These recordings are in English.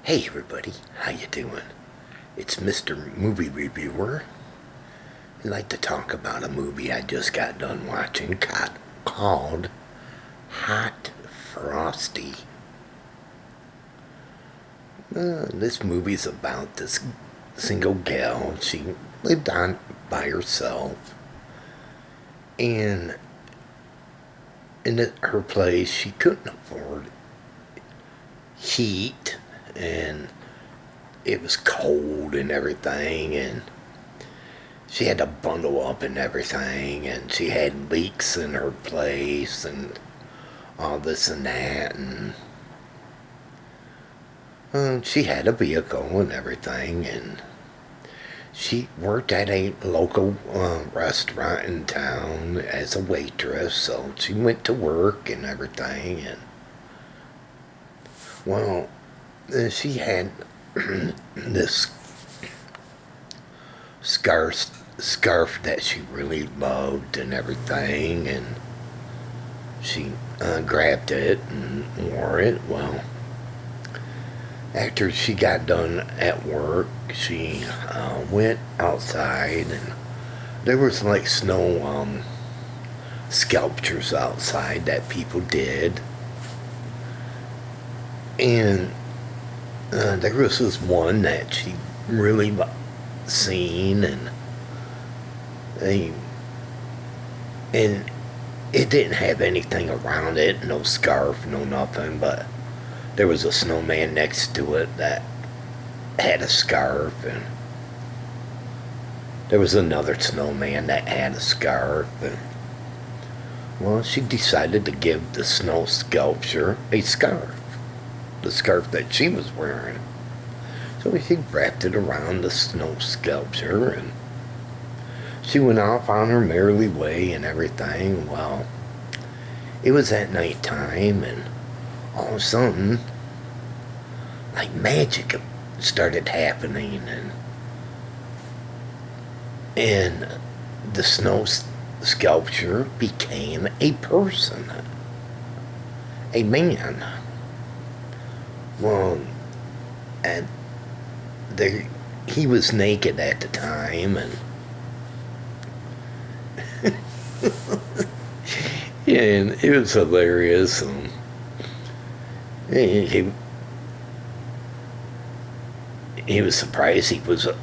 Hey everybody, how you doing? It's Mr. Movie Reviewer. I'd like to talk about a movie I just got done watching called Hot Frosty. This movie's about this single gal. She lived on by herself, and her place she couldn't afford heat, and it was cold and everything, and she had to bundle up and everything, and she had leaks in her place and all this and that, and she had a vehicle and everything, and she worked at a local restaurant in town as a waitress, so she went to work and everything, and well, she had this scarf that she really loved and everything, and she grabbed it and wore it. Well, after she got done at work, she went outside, and there was like snow sculptures outside that people did, and there was this one that she really seen, and they and it didn't have anything around it, no scarf, no nothing, but there was a snowman next to it that had a scarf, and there was another snowman that had a scarf, and well, she decided to give the snow sculpture a scarf, the scarf that she was wearing. So she wrapped it around the snow sculpture, and she went off on her merrily way and everything. Well, it was at night time, and all of a sudden, like magic started happening, and the snow sculpture became a person, a man. Well, and there he was naked at the time, and yeah, and it was hilarious, and he he was surprised he was a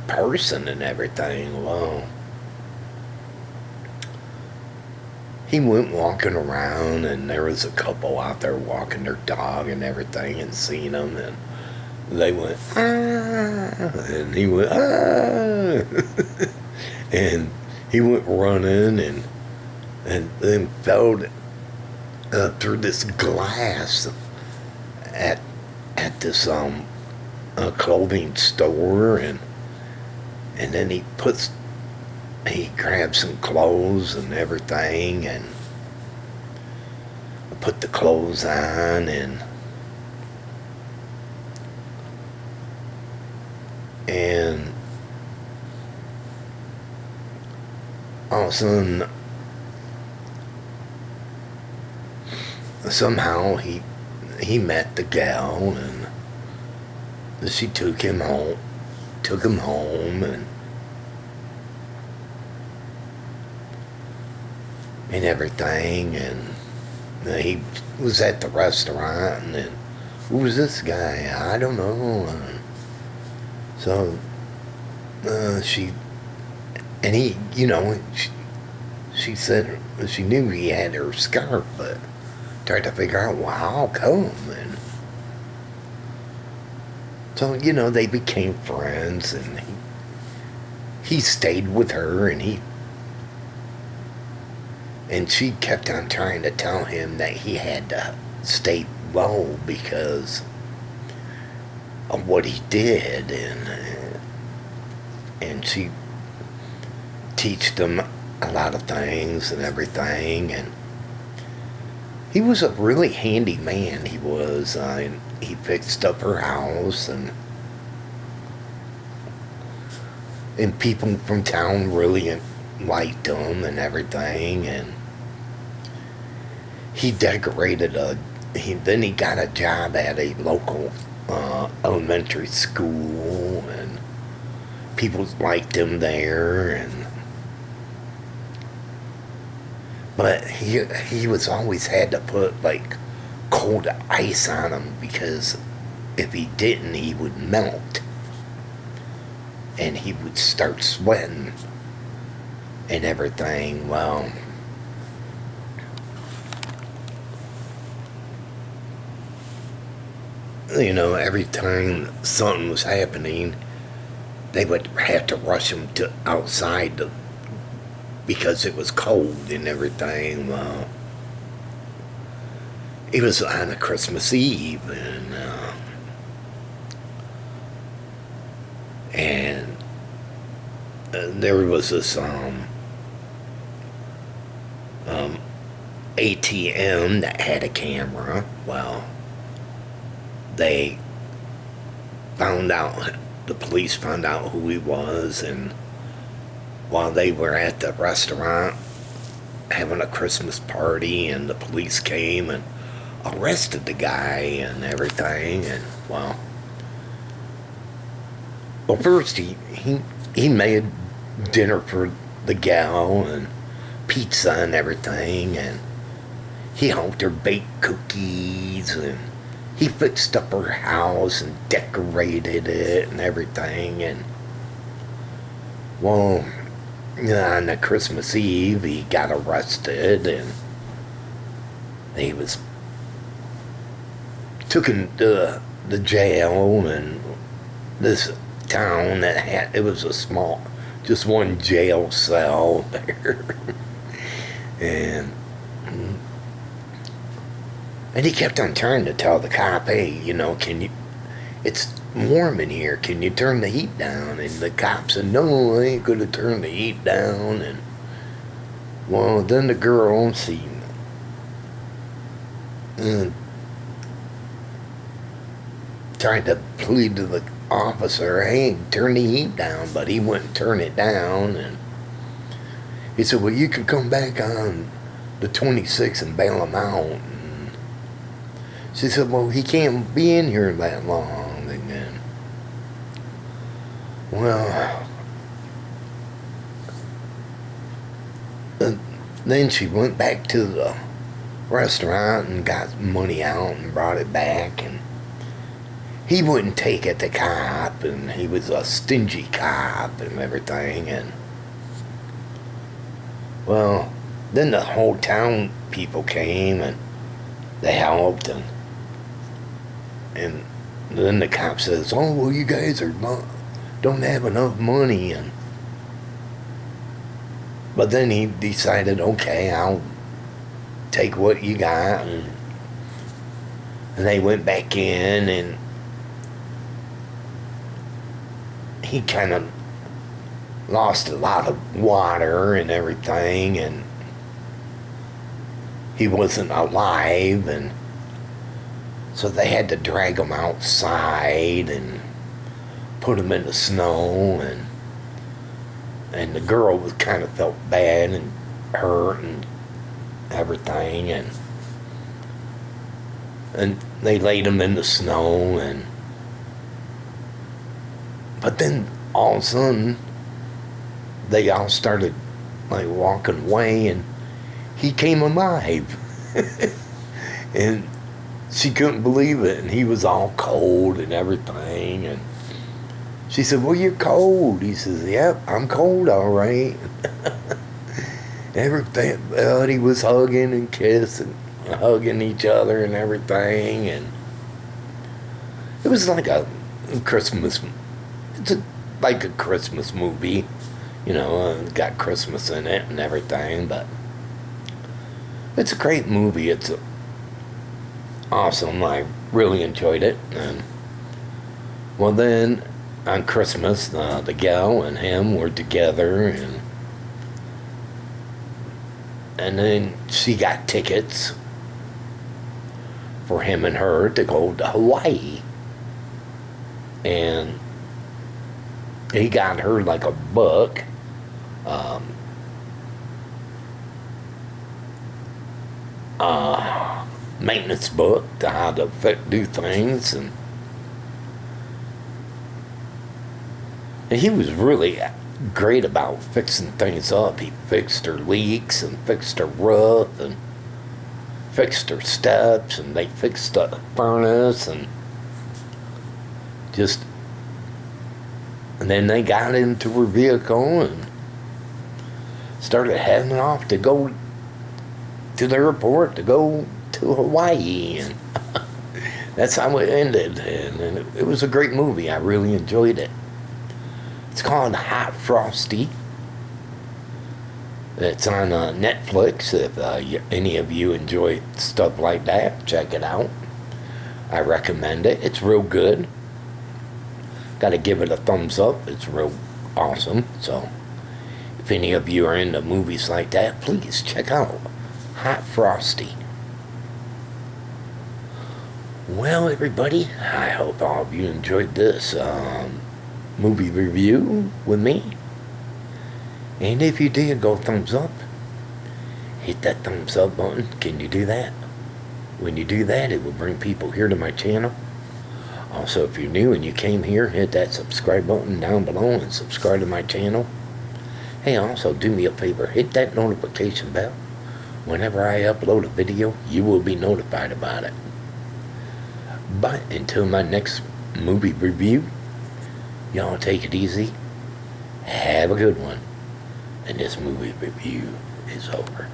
person and everything. Well, he went walking around, and there was a couple out there walking their dog and everything, and seen him, and they went ah, and he went ah, and he went running, and then fell through this glass at this clothing store, and then he grabbed some clothes and everything, and put the clothes on, and all of a sudden, somehow he met the gal, and she took him home, and everything, and he was at the restaurant, and then who was this guy? I don't know. So she and he, she said she knew he had her scarf, but tried to figure out, well, how come? And so they became friends, and he stayed with her, and she kept on trying to tell him that he had to stay low because of what he did, and she teached him a lot of things and everything, and he was a really handy man. He was, and he fixed up her house, and people from town really liked him and everything, and he decorated then he got a job at a local elementary school, and people liked him there, and but he was always had to put like cold ice on him because if he didn't, he would melt and he would start sweating and everything. Well, every time something was happening, they would have to rush him to outside because it was cold and everything. Well, it was on a Christmas Eve, and there was this um, ATM that had a camera. Well, they found out, the police found out who he was, and while they were at the restaurant having a Christmas party, and the police came and arrested the guy and everything, and well, first he made dinner for the gal and pizza and everything, and he helped her bake cookies, and he fixed up her house and decorated it and everything. And well, on the Christmas Eve, he got arrested, and he was taken to the jail. And this town that had, it was a small, just one jail cell there. and And he kept on trying to tell the cop, hey, can you, it's warm in here, can you turn the heat down? And the cop said, no, I ain't going to turn the heat down. And, well, then the girl, tried to plead to the officer, hey, turn the heat down, but he wouldn't turn it down. And he said, well, you can come back on the 26th and bail him out. She said, well, he can't be in here that long. And well, then she went back to the restaurant and got money out and brought it back. And he wouldn't take it, the cop, and he was a stingy cop and everything. And well, then the whole town people came and they helped, and then the cop says, oh, well, you guys don't have enough money. But then he decided, okay, I'll take what you got. And they went back in, and he kind of lost a lot of water and everything, and he wasn't alive, and so they had to drag him outside and put him in the snow, and the girl was kind of felt bad and hurt and everything, and they laid him in the snow, but then all of a sudden they all started like walking away, and he came alive. And she couldn't believe it, and he was all cold and everything. And she said, well, you're cold. He says, yep, I'm cold, all right. Everything, he was hugging and kissing, hugging each other and everything. And it was like a Christmas, like a Christmas movie, it's got Christmas in it and everything. But it's a great movie. It's awesome. I really enjoyed it. And well, then on Christmas, the gal and him were together, and then she got tickets for him and her to go to Hawaii, and he got her like a book. Maintenance book to how to do things, And he was really great about fixing things up. He fixed her leaks and fixed her roof and fixed her steps, and they fixed the furnace, and just, and then they got into her vehicle and started heading off to go to the airport to go to Hawaii, and that's how it ended. And it was a great movie. I really enjoyed it. It's called Hot Frosty. It's on Netflix. If any of you enjoy stuff like that, check it out. I recommend it. It's real good. Got to give it a thumbs up. It's real awesome. So, if any of you are into movies like that, please check out Hot Frosty. Well, everybody, I hope all of you enjoyed this movie review with me. And if you did, go thumbs up. Hit that thumbs up button. Can you do that? When you do that, it will bring people here to my channel. Also, if you're new and you came here, hit that subscribe button down below and subscribe to my channel. Hey, also do me a favor, hit that notification bell. Whenever I upload a video, you will be notified about it. But until my next movie review, y'all take it easy. Have a good one. And this movie review is over.